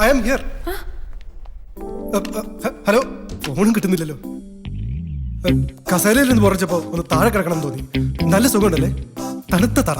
I am here. Hello, ഫോണും കിട്ടുന്നില്ലല്ലോ. കസേരയിൽ നിന്ന് പുറച്ചപ്പോ ഒന്ന് താഴെ കിടക്കണം തോന്നി. നല്ല സുഖമുണ്ടല്ലേ? തണുത്ത തറ.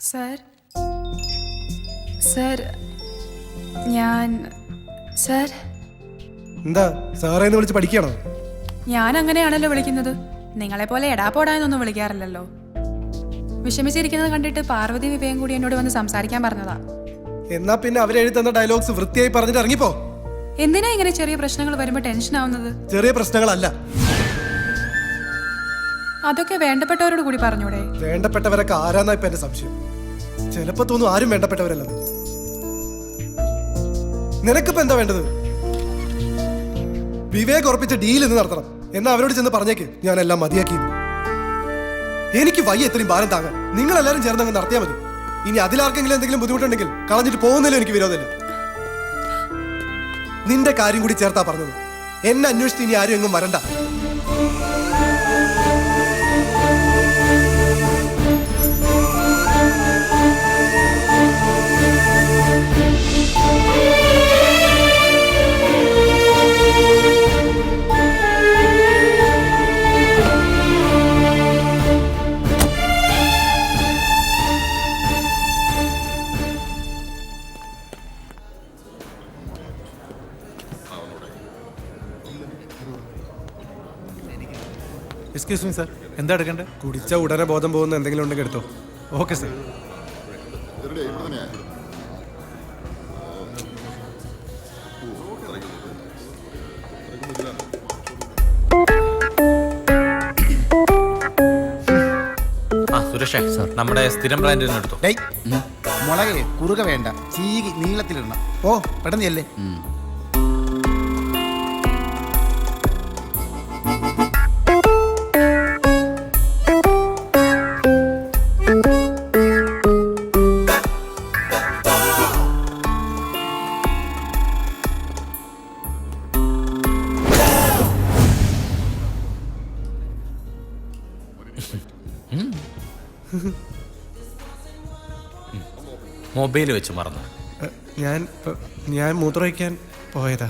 സർ സർ ഞാൻ സർ എന്താ സാറേന്ന് വിളിച്ച് പഠിക്കണോ? ഞാൻ അങ്ങനെയാണല്ലോ വിളിക്കുന്നത്. നിങ്ങളെ പോലെ എടാ പോടാന്നൊന്നും വിളിക്കാറില്ലല്ലോ. വിഷമിച്ചിരിക്കുന്നത് കണ്ടിട്ട് പാർവതി വിവേകം കൂടി എന്നോട് വന്ന് സംസാരിക്കാൻ പറഞ്ഞതാ. എന്നാ പിന്നെ അവരെഴുതി തന്ന ഡയലോഗ്സ് വൃത്തിയായി പറഞ്ഞിട്ട് ഇറങ്ങിപ്പോ. എന്തിനാ ഇങ്ങനെ ചെറിയ പ്രശ്നങ്ങൾ വരുമ്പോ ടെൻഷൻ ആവുന്നത്? ചെറിയ പ്രശ്നങ്ങളല്ല, അതൊക്കെ വേണ്ടപ്പെട്ടവരോട് കൂടി പറഞ്ഞൂടെ? വേണ്ടപ്പെട്ടവരൊക്കെ ആരാന്നാ ഇപ്പൊ എന്റെ സംശയം. ചിലപ്പോ തോന്നും ആരും വേണ്ടപ്പെട്ടവരല്ലെന്ന്. നിനക്കിപ്പോ എന്താ വേണ്ടത്? വിവേക് ഉറപ്പിച്ച ഡീൽ ഇന്ന് നടത്തണം എന്നാ അവരോട് ചെന്ന് പറഞ്ഞേക്ക്. ഞാൻ എല്ലാം മതിയാക്കി. എനിക്ക് വയ്യ ഇത്രയും ഭാരം താങ്ങാൻ. നിങ്ങൾ എല്ലാവരും ചേർന്ന് അങ്ങ് നടത്തിയാൽ മതി. ഇനി അതിലാർക്കെങ്കിലും എന്തെങ്കിലും ബുദ്ധിമുട്ടുണ്ടെങ്കിൽ കളഞ്ഞിട്ട് പോകുന്നതിലും എനിക്ക് വിരോധമില്ല. നിന്റെ കാര്യം കൂടി ചേർത്താ പറഞ്ഞത്. എന്നെ അന്വേഷിച്ച് ഇനി ആരും എങ്ങും വരണ്ട. എക്സ്ക്യൂസ് മീ സാർ, എന്താ എടുക്കണ്ടേ? കുടിച്ച ഉടനെ ബോധം പോകുന്ന എന്തെങ്കിലും ഉണ്ടെങ്കിൽ എടുത്തോ. Okay sir. സുരേഷ് സാർ, നമ്മുടെ സ്ഥിരം ബ്രാൻഡിൽ നിന്ന് എടുത്തോ. മുളകെ കുറുക വേണ്ട, ചീകി നീളത്തിലിടണം. ഓ പെട്ടെന്നല്ലേ. മൊബൈൽ വെച്ച് മറന്നു. ഞാൻ മൂത്രമൊഴിക്കാൻ പോയതാ.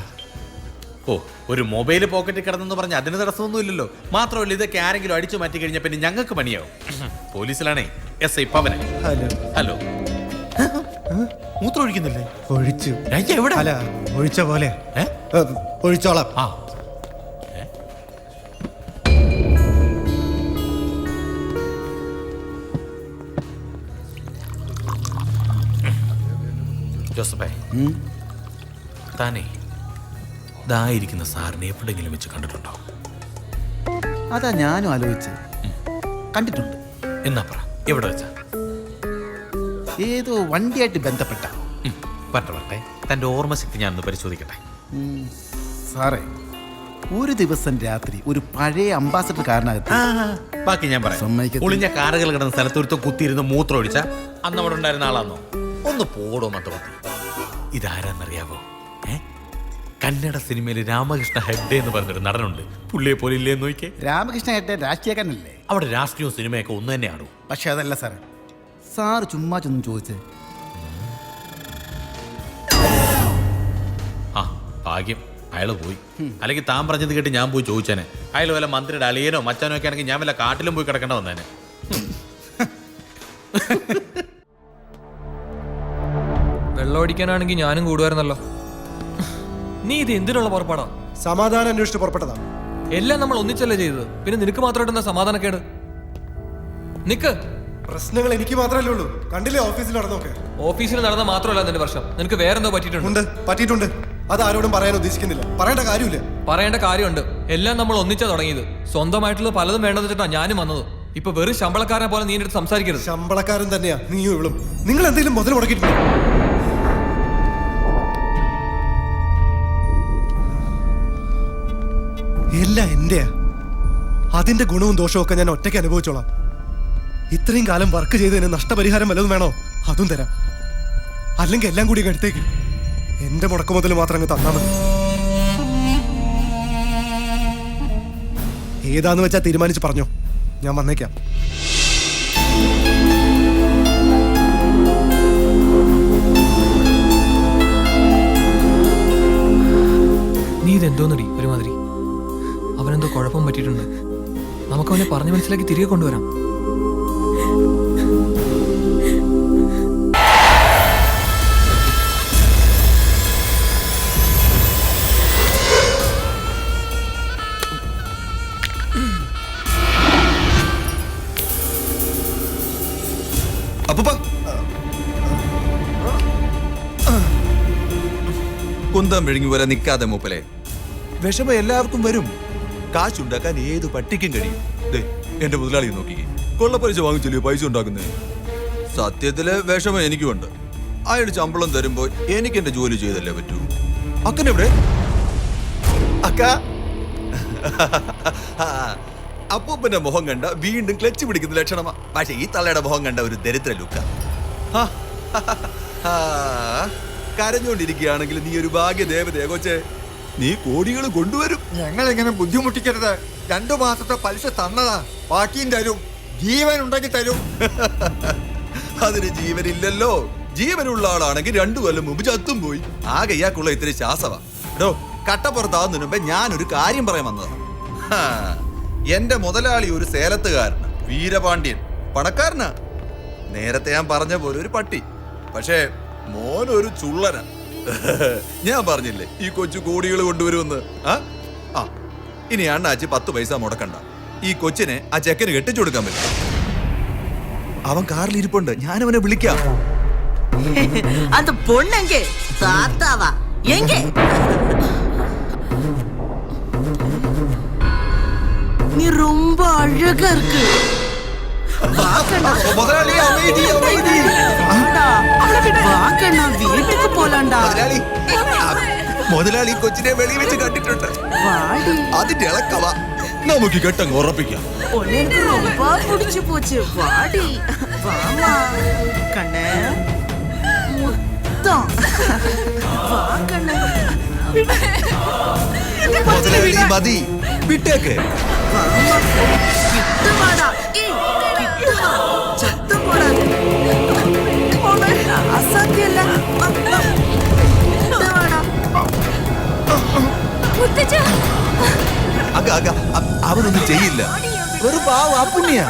ഓ, ഒരു മൊബൈൽ പോക്കറ്റിൽ കിടന്നെന്ന് പറഞ്ഞ് അതിന് തടസ്സമൊന്നും ഇല്ലല്ലോ. മാത്രമല്ല, ഇതൊക്കെ ആരെങ്കിലും അടിച്ചു മാറ്റി കഴിഞ്ഞാൽ പിന്നെ ഞങ്ങൾക്ക് പണിയാവും. പോലീസിലാണേ SI പവന. ഹലോ ഹലോ, മൂത്രം ഒഴിക്കുന്നില്ലേ? ഒഴിച്ചു. എവിടെ? അല്ല, ഒഴിച്ച പോലെ ഒഴിച്ചോളാം. ആ, ജോസഫേ, താനേ ഇതായിരിക്കുന്ന സാറിനെ എവിടെയെങ്കിലും വെച്ച് കണ്ടിട്ടുണ്ടോ? അതാ ഞാനും ആലോചിച്ച്. കണ്ടിട്ടുണ്ട്. എന്നാ പറ, എവിടെ വെച്ചാ? ഏതോ വണ്ടിയായിട്ട് ബന്ധപ്പെട്ട. പറ്റേ, തൻ്റെ ഓർമ്മശക്തി ഞാനൊന്ന് പരിശോധിക്കട്ടെ. സാറേ, ഒരു ദിവസം രാത്രി ഒരു പഴയ അംബാസഡർ കാറിനകത്ത്. ബാക്കി ഞാൻ പറയാം. സമ്മതിക്കത്തില്ല. ഒളിഞ്ഞ കാറുകൾ കിടന്ന സ്ഥലത്തൊരുത്തം കുത്തിയിരുന്ന് മൂത്രം ഒഴിച്ച അന്ന് അവിടെ ഉണ്ടായിരുന്ന ആളാന്നോ? ഒന്ന് പോടോ മത്തമത്തി. ഇതാരാന്നറിയാവോ? കന്നഡ സിനിമയിൽ രാമകൃഷ്ണ ഹെഗ്ഡെ എന്ന് പറഞ്ഞൊരു നടനുണ്ട്. പുള്ളിയെ പോലെ ഇല്ലേ നോക്കിയേ. രാമകൃഷ്ണ ഹെഗ്ഡെ രാഷ്ട്രീയക്കാരനല്ലേ? അവിടെ രാഷ്ട്രീയവും സിനിമയൊക്കെ ഒന്ന് തന്നെയാണോ? പക്ഷെ അതല്ല സാറേ. സാറ് ചുമ്മാ ചെന്ന് ചോദിച്ചേ. ആ, ഭാഗ്യം അയാള് പോയി. അല്ലെങ്കിൽ താൻ പറഞ്ഞത് കേട്ട് ഞാൻ പോയി ചോദിച്ചേനെ. അയാൾ വല്ല മന്ത്രിയുടെ അളിയനോ മച്ചാനോ ഒക്കെ ആണെങ്കിൽ ഞാൻ വല്ല കാട്ടിലും പോയി കിടക്കേണ്ട വന്നേനെ. വെള്ളം അടിക്കാനാണെങ്കിൽ ഞാനും കൂടുമായിരുന്നല്ലോ. നീ ഇത് എന്തിനുള്ള പുറപ്പാടാ? സമാധാനം അന്വേഷിച്ച് പുറപ്പെട്ടതാ. എല്ലാം നമ്മൾ ഒന്നിച്ചല്ലേ ചെയ്തത്, പിന്നെ നിനക്ക് മാത്രമായിട്ട് സമാധാനക്കേട്? നിക്ക്. പ്രശ്നങ്ങൾ എനിക്ക് മാത്രമല്ലേ ഉള്ളൂ. കണ്ടില്ലേ ഓഫീസിൽ നടന്നോക്കെ? ഓഫീസിൽ നടന്ന മാത്രമല്ല നിന്റെ പ്രശ്നം, നിനക്ക് വേറെന്തോ പറ്റിയിട്ടുണ്ട്. അത് ആരോടും പറയാൻ ഉദ്ദേശിക്കുന്നില്ല. പറയേണ്ട കാര്യമില്ല. പറയേണ്ട കാര്യമുണ്ട്. എല്ലാം നമ്മൾ ഒന്നിച്ചാ തുടങ്ങിയത്. സ്വന്തമായിട്ടുള്ള പലതും വേണ്ടെന്ന് വെച്ചിട്ടാ ഞാനും വന്നത്. ഇപ്പൊ വെറും ശമ്പളക്കാരനെ പോലെ നീ എടുത്ത് സംസാരിക്കരുത്. ശമ്പളക്കാരൻ തന്നെയാ നീയും ഇവളും. നിങ്ങൾ എന്തെങ്കിലും മുതൽ മുടക്കിയിട്ടുണ്ടോ? എല്ലാം എന്റെയാ. അതിന്റെ ഗുണവും ദോഷവും ഒക്കെ ഞാൻ ഒറ്റയ്ക്ക് അനുഭവിച്ചോളാം. ഇത്രയും കാലം വർക്ക് ചെയ്തതിന് നഷ്ടപരിഹാരം വല്ലതും വേണോ? അതും തരാം. അല്ലെങ്കിൽ എല്ലാം കൂടി എടുത്തേക്ക്. എന്റെ മുടക്കുമുതൽ മാത്രം അങ്ങ് തന്നാ മതി. ഏതാന്ന് വെച്ചാ തീരുമാനിച്ച് പറഞ്ഞോ, ഞാൻ വന്നേക്കാം. ഇതെന്തോന്നടി ഒരുമാതിരി. അവനെന്തോ കുഴപ്പം പറ്റിയിട്ടുണ്ട്. നമുക്കവനെ പറഞ്ഞു മനസ്സിലാക്കി തിരികെ കൊണ്ടുവരാം. കുന്തം വിഴുങ്ങി പോലെ നിൽക്കാതെ മൂപ്പലെ. വിഷമം എല്ലാവർക്കും വരും. കാശുണ്ടാക്കാൻ ഏത് പട്ടിക്കും കഴിയും. ദേ എന്റെ മുതലാളി നോക്കിക്കേ, കൊള്ളപ്പലിശ വാങ്ങിച്ചില്ലേ പൈസ ഉണ്ടാക്കുന്നേ. സത്യത്തില് വിഷമം എനിക്കുമുണ്ട്. അയാൾ ശമ്പളം തരുമ്പോ എനിക്ക് എന്റെ ജോലി ചെയ്തല്ലേ പറ്റൂ. അക്കനെവിടെ? അക്ക അപ്പൂപ്പന്റെ മുഖം കണ്ട വീണ്ടും ക്ലച്ച് പിടിക്കുന്ന ലക്ഷണമാ. പക്ഷെ ഈ തള്ളയുടെ മുഖം കണ്ട ഒരു ദരിദ്ര ലുക്ക. കരഞ്ഞോണ്ടിരിക്കുകയാണെങ്കിൽ നീ ഒരു ഭാഗ്യ ദേവതയെ കൊച്ചേ. നീ കോടികൾ കൊണ്ടുവരും. ഞങ്ങൾ എങ്ങനെ ബുദ്ധിമുട്ടിക്കരുത്. 2 മാസത്തെ പലിശ തന്നതാ. ബാക്കിയും തരും. ജീവൻ ഉണ്ടെങ്കിൽ തരും. അതിന് ജീവനില്ലല്ലോ. ജീവനുള്ള ആളാണെങ്കിൽ 2 കൊല്ലം മുമ്പ് ചത്തും പോയി. ആകെ ഇയാൾക്കുള്ള ഇത്തിരി ശ്വാസവാ. ഡോ കട്ടപ്പുറത്താവുന്നതിന് മുമ്പേ ഞാനൊരു കാര്യം പറയാൻ വന്നതാ. എന്റെ മുതലാളി ഒരു സേലത്തുകാരന്, വീരപാണ്ഡ്യൻ, പണക്കാരനാ. നേരത്തെ ഞാൻ പറഞ്ഞ പോലെ ഒരു പട്ടി. പക്ഷേ മോനൊരു ചുള്ളന. ഞാൻ പറഞ്ഞില്ലേ ഈ കൊച്ചു കോടികൾ കൊണ്ടുവരുമെന്ന്. ഇനി അണ്ണാച്ചി 10 പൈസ മുടക്കണ്ട. ഈ കൊച്ചിനെ ആ ചെക്കന് കെട്ടിച്ചു കൊടുക്കാൻ പറ്റും. അവൻ കാറിൽ ഇരിപ്പുണ്ട്. ഞാനവനെ വിളിക്കാം. அந்த பொண்ணங்க தாத்தாவா எங்க? நீ ரொம்ப அழகா இருக்கு. മുതലാളി அமைதி அமைதி. வாக்கண்ணா வீட்டுக்கு போலாம்டா. മുതലാളി കൊച്ചിനെ വെളിയിൽ വെച്ച് കണ്ടിട്ടുണ്ട്. അതിന്റെ ഇളക്കവ നമുക്ക് കെട്ടങ്ങ് ഉറപ്പിക്കാം. உனக்கு ரொம்ப பிடிச்சு போச்சு. வாடி வாமா கண்ணே முத்தம். வாக்கண்ணா മുതലാളി മതി, വിട്ടേക്ക്. வாமா கிட்ட வாடா. ஏய் கிட்ட வா. சத்தம் போடாத. அசாத்தியல்ல. கிட்ட வாடா. മുത്തച്ഛ. അക അക അവനൊന്നും ചെയ്യില്ല. ഒരു പാവ അപ്പുണ്ണിയാ.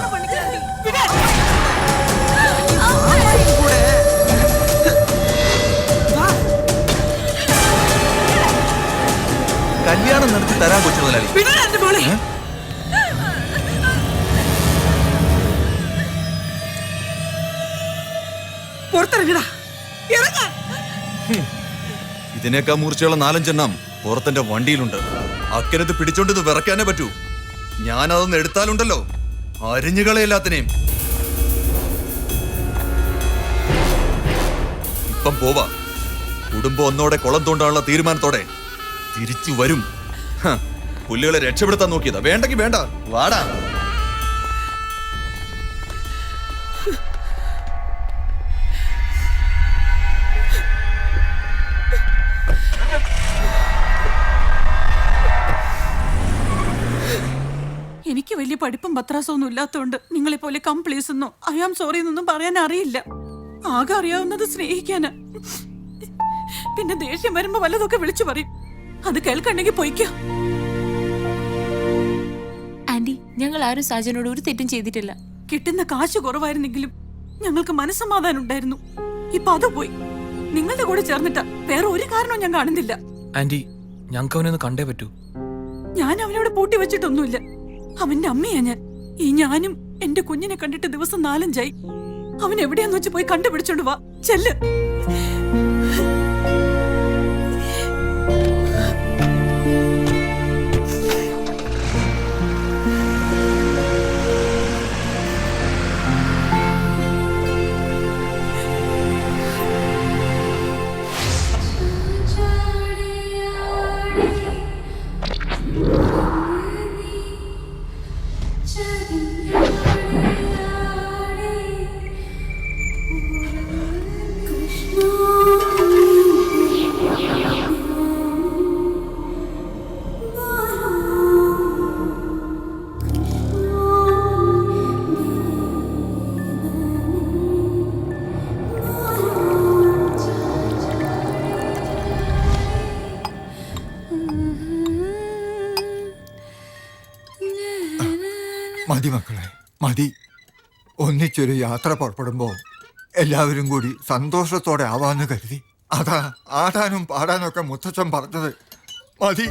കല്യാണം നടത്തി തരാൻ കൊച്ചു മുതലാളി. പുറത്തിറങ്ങടാ. ഇറങ്ങ. ഇതിനേക്കാൾ മൂർച്ചയുള്ള 4-5 പുറത്തെന്റെ വണ്ടിയിലുണ്ട്. അക്കനത്ത് പിടിച്ചോണ്ട് വിറക്കാനേ പറ്റൂ. ഞാനതൊന്ന് എടുത്താലുണ്ടല്ലോ അരിഞ്ഞുകളെല്ലാത്തിനെയും. ഇപ്പം പോവാ. കുടുംബം ഒന്നോടെ കുളം തോണ്ടാനുള്ള തീരുമാനത്തോടെ തിരിച്ചു വരും. പുല്ലുകളെ രക്ഷപ്പെടുത്താൻ നോക്കിയതാ. വേണ്ടെങ്കി വേണ്ട, വാടാ. എനിക്ക് വലിയ പഠിപ്പും പത്രാസൊന്നും ഇല്ലാത്തതുകൊണ്ട് നിങ്ങളെ പോലെ കംപ്ലീസ് എന്നോ ഐ ആം സോറി എന്നൊന്നും പറയാൻ അറിയില്ല. ആകെ അറിയാവുന്നത് സ്നേഹിക്കാന്. പിന്നെ ദേഷ്യം വരുമ്പോ വല്ലതൊക്കെ വിളിച്ചു പറയും. അത് കേൾക്കണ്ടെങ്കിൽ പൊയ്ക്കോ. ആന്റി, ഞങ്ങൾ ആരും സാജനോട് ഒരു തെറ്റും ചെയ്തിട്ടില്ല. കിട്ടുന്ന കാശ് കുറവായിരുന്നെങ്കിലും ഞങ്ങൾക്ക് മനസ്സമാധാനം ഉണ്ടായിരുന്നു. ഇപ്പൊ അത് പോയി. നിങ്ങളുടെ കൂടെ ചേർന്നിട്ടാ. വേറെ ഒരു കാരണവും ഞാൻ കാണുന്നില്ല. ആന്റി, ഞങ്ങൾക്ക് അവനെ ഒന്ന് കണ്ടേ പറ്റൂ. ഞാൻ അവനോട് പൂട്ടി വെച്ചിട്ടൊന്നുമില്ല. അവന്റെ അമ്മയാ ഞാൻ. ഈ ഞാനും എന്റെ കുഞ്ഞിനെ കണ്ടിട്ട് ദിവസം 4-5 ആയി. അവൻ എവിടെയാന്ന് വെച്ച് പോയി കണ്ടുപിടിച്ചോണ്ട് വാ. ചെല്ല്. കൃഷ്ണ മതി മക്കളെ മതി. ഒന്നിച്ചൊരു യാത്ര പുറപ്പെടുമ്പോൾ എല്ലാവരും കൂടി സന്തോഷത്തോടെ ആവാന്ന് കരുതി. അതാ ആടാനും പാടാനൊക്കെ മുത്തച്ഛൻ പറഞ്ഞത്. മതി.